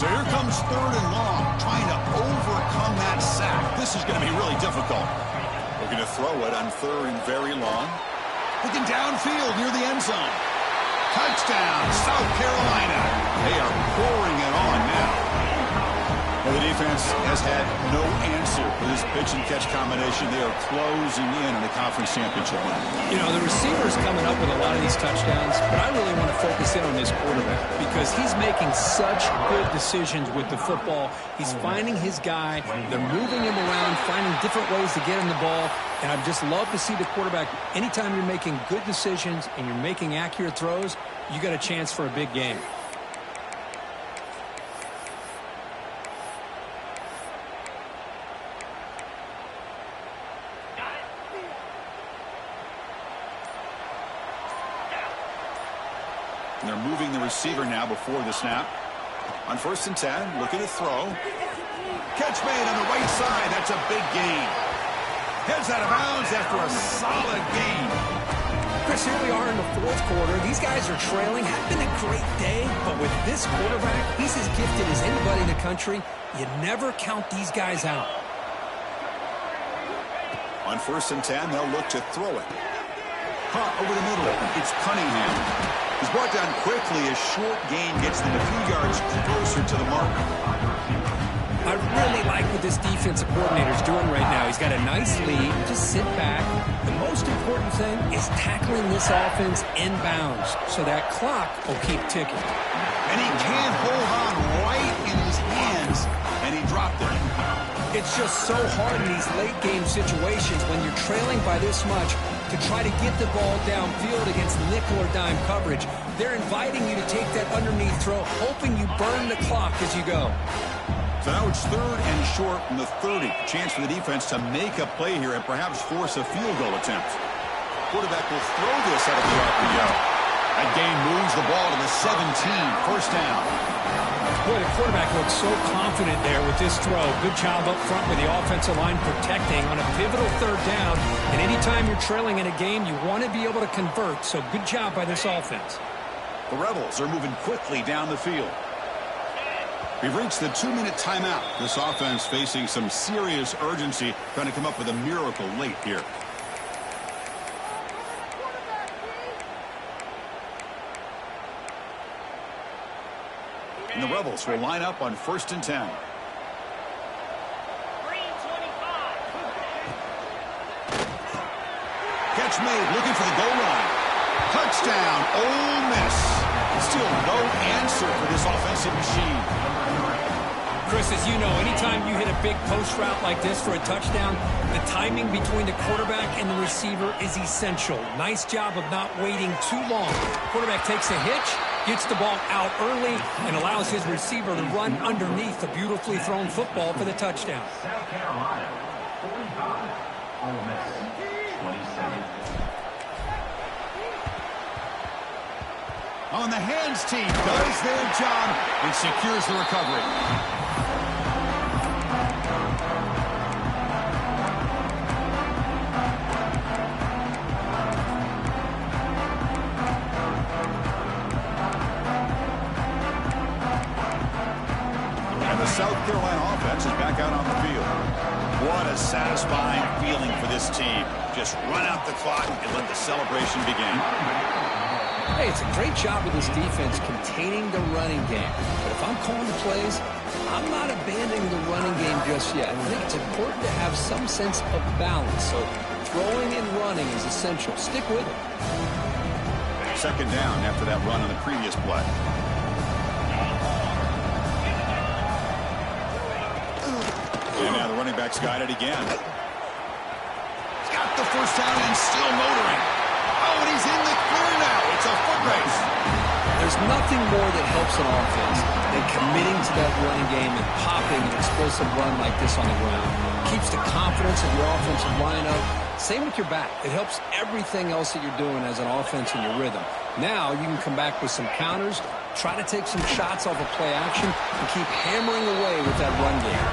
A: So here comes third and long, trying to overcome that sack. This is going to be really difficult. Looking to throw it on third and very long. Looking downfield near the end zone. Touchdown, South Carolina. They are pouring it on now. Well, the defense has had no answer for this pitch-and-catch combination. They are closing in on the conference championship.
B: You know, the receiver's coming up with a lot of these touchdowns, but I really want to focus in on this quarterback because he's making such good decisions with the football. He's finding his guy. They're moving him around, finding different ways to get him the ball, and I'd just love to see the quarterback. Anytime you're making good decisions and you're making accurate throws, you got a chance for a big game.
A: And they're moving the receiver now before the snap. On 1st and 10, looking to throw. Catch made on the right side. That's a big gain. Heads out of bounds after a solid gain.
B: Chris, here we are in the fourth quarter. These guys are trailing. Had been a great day, but with this quarterback, he's as gifted as anybody in the country. You never count these guys out.
A: On 1st and 10, they'll look to throw it. Caught over the middle. It's Cunningham. He's brought down quickly. A short gain gets them a few yards closer to the mark.
B: I really like what this defensive coordinator's doing right now. He's got a nice lead. Just sit back. The most important thing is tackling this offense inbounds so that clock will keep ticking.
A: And he can't hold on right in his hands, and he dropped it.
B: It's just so hard in these late game situations when you're trailing by this much to try to get the ball downfield against nickel or dime coverage. They're inviting you to take that underneath throw, hoping you burn the clock as you go.
A: So now it's third and short from the 30. Chance for the defense to make a play here and perhaps force a field goal attempt. Quarterback will throw this out of the RPO. That gain moves the ball to the 17. First down.
B: Boy, the quarterback looks so confident there with this throw. Good job up front with the offensive line protecting on a pivotal third down. And anytime you're trailing in a game, you want to be able to convert. So good job by this offense.
A: The Rebels are moving quickly down the field. We've reached the 2-minute timeout. This offense facing some serious urgency, trying to come up with a miracle late here. And the Rebels will line up on 1st and 10. Catch made, looking for the goal line. Touchdown, Ole Miss. Still no answer for this offensive machine.
B: Chris, as you know, anytime you hit a big post route like this for a touchdown, the timing between the quarterback and the receiver is essential. Nice job of not waiting too long. Quarterback takes a hitch, gets the ball out early, and allows his receiver to run underneath the beautifully thrown football for the touchdown.
C: South Carolina, 45, Ole Miss, 27.
A: On the hands team does their job and secures the recovery. And the South Carolina offense is back out on the field. What a satisfying feeling for this team. Just run out the clock and let the celebration begin.
B: Hey, it's a great job with this defense containing the running game. But if I'm calling the plays, I'm not abandoning the running game just yet. I think it's important to have some sense of balance. So throwing and running is essential. Stick with it.
A: Second down after that run on the previous play. And now the running back's got it again. He's got the first down and still motoring. Oh, and he's in the clear now. It's a foot race.
B: There's nothing more that helps an offense than committing to that running game and popping an explosive run like this on the ground. Keeps the confidence of your offensive lineup. Same with your back. It helps everything else that you're doing as an offense in your rhythm. Now you can come back with some counters, try to take some shots off of play action, and keep hammering away with that run game.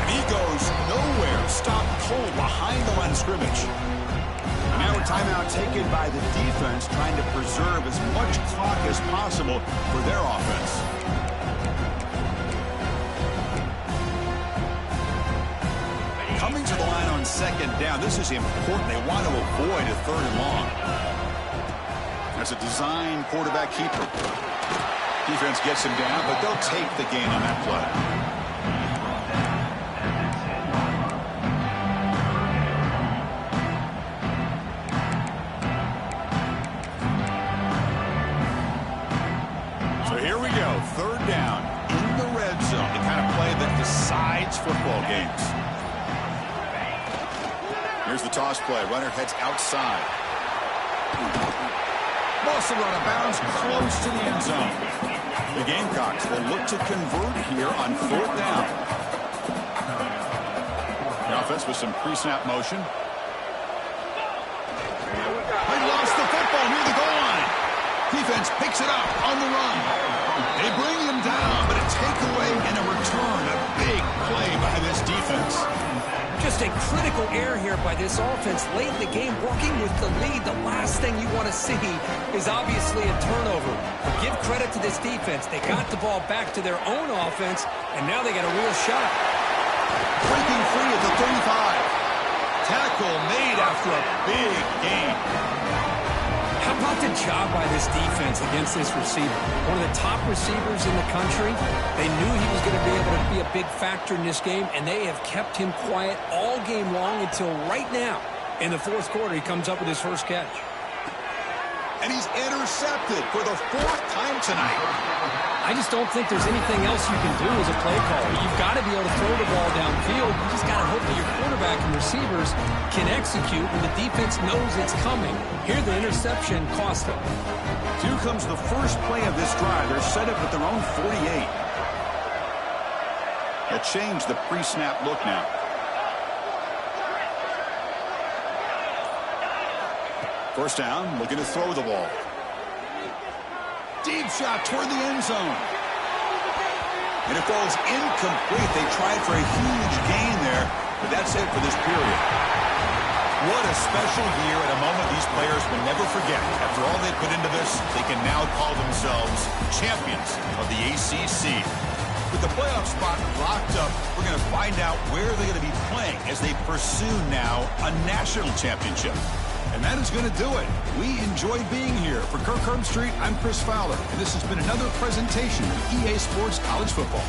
A: He goes nowhere. Stop cold behind the line of scrimmage. Now a timeout taken by the defense, trying to preserve as much clock as possible for their offense. Coming to the line on second down, this is important. They want to avoid a third and long. That's a design quarterback keeper. Defense gets him down, but they'll take the gain on that play. Third down in the red zone, the kind of play that decides football games. Here's the toss play. Runner heads outside. Ball's run out of bounds close to the end zone. The Gamecocks will look to convert here on fourth down. The offense with some pre-snap motion. They lost the football near the goal line. Defense picks it up on the run. They bring him down, but a takeaway and a return. A big play by this defense.
B: Just a critical error here by this offense late in the game, working with the lead. The last thing you want to see is obviously a turnover. But give credit to this defense. They got the ball back to their own offense, and now they got a real shot.
A: Breaking free at the 35. Tackle made after a big gain.
B: How about the job by this defense against this receiver? One of the top receivers in the country. They knew he was going to be able to be a big factor in this game, and they have kept him quiet all game long until right now. In the fourth quarter, he comes up with his first catch.
A: And he's intercepted for the fourth time tonight.
B: I just don't think there's anything else you can do as a play caller. You've got to be able to throw the ball downfield. You just got to hope that your quarterback and receivers can execute when the defense knows it's coming. Here, the interception cost them.
A: Here comes the first play of this drive. They're set up at their own 48. They'll change the pre-snap look now. First down, looking to throw the ball. Deep shot toward the end zone. And it falls incomplete. They tried for a huge gain there, but that's it for this period. What a special year at a moment these players will never forget. After all they put into this, they can now call themselves champions of the ACC. With the playoff spot locked up, we're going to find out where they're going to be playing as they pursue now a national championship. And that is going to do it. We enjoyed being here. For Kirk Herbstreit, I'm Chris Fowler, and this has been another presentation of EA Sports College Football.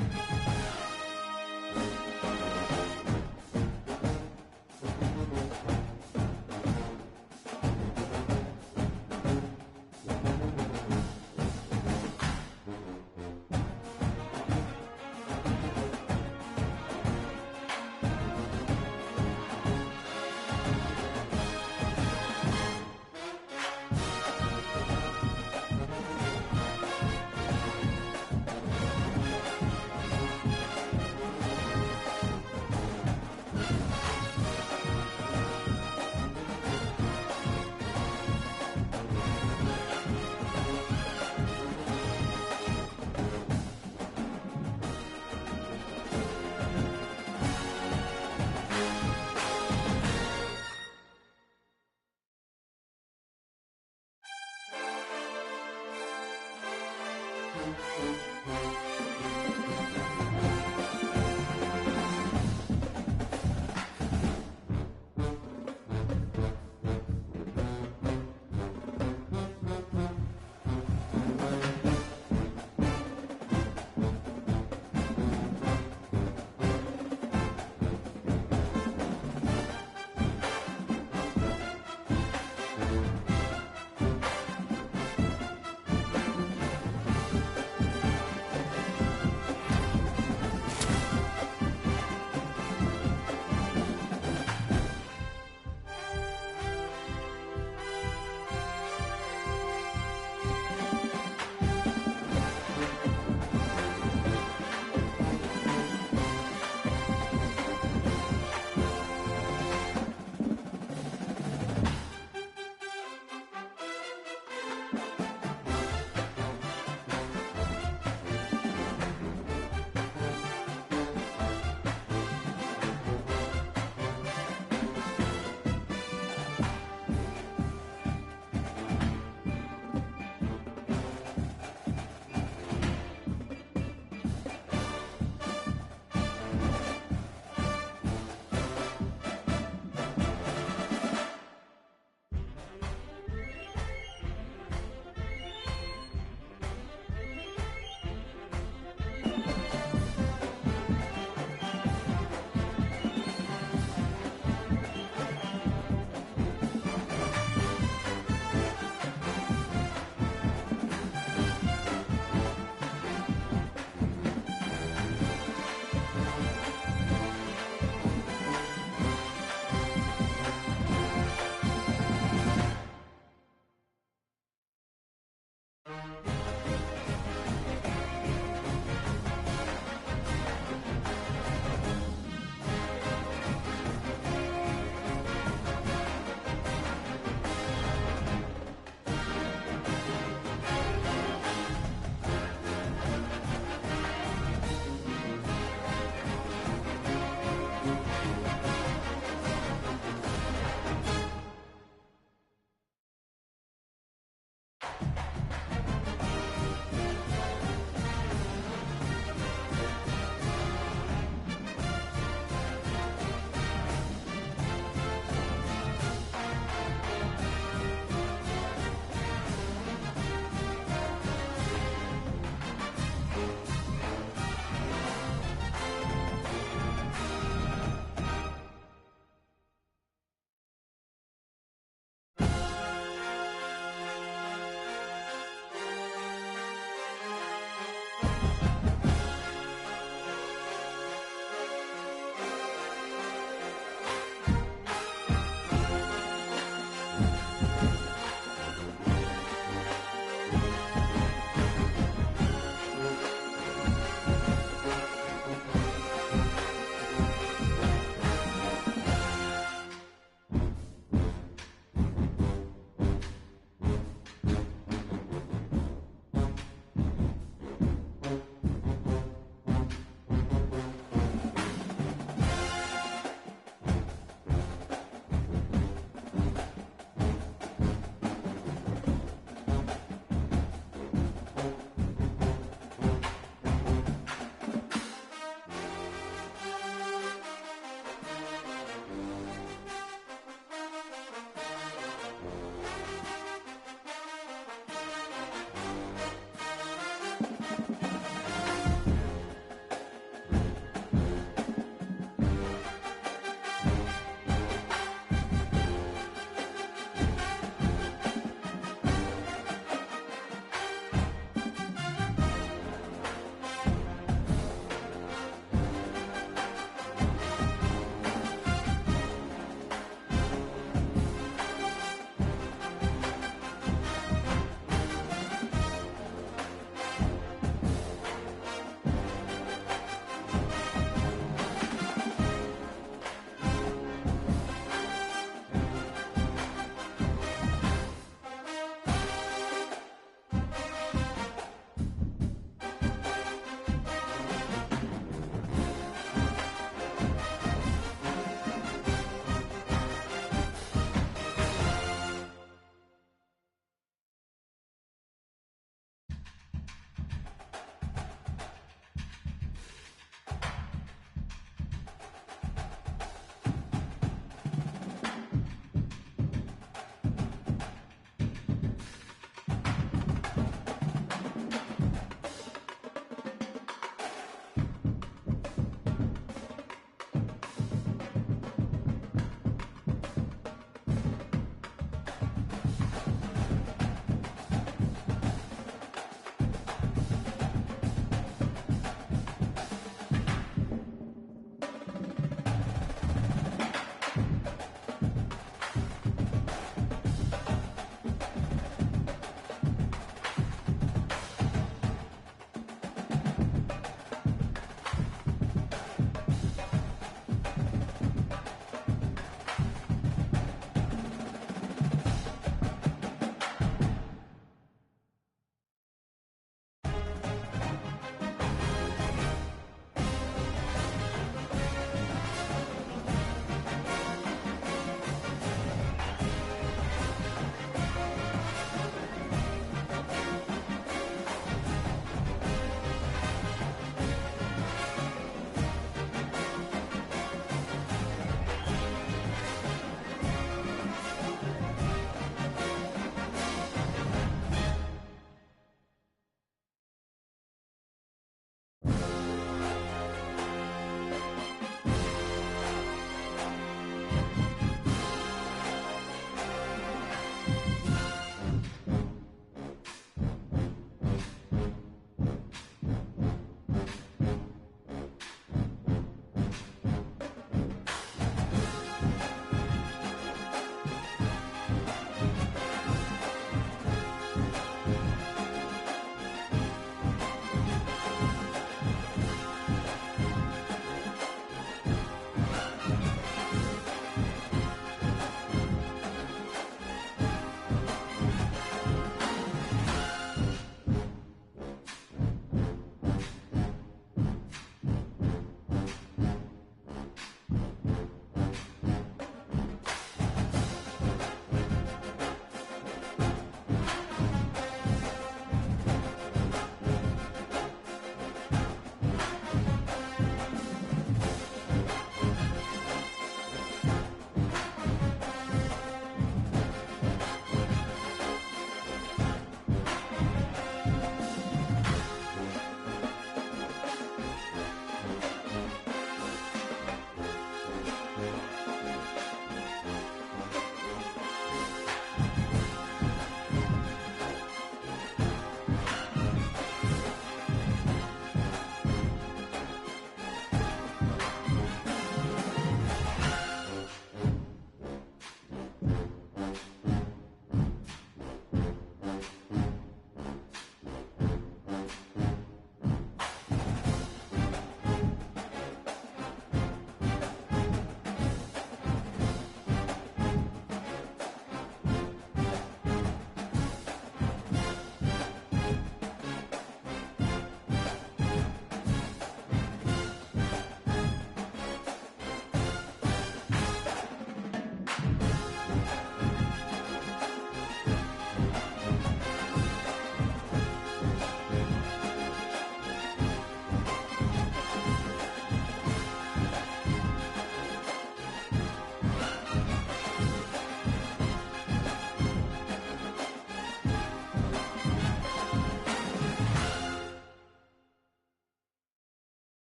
C: Miss.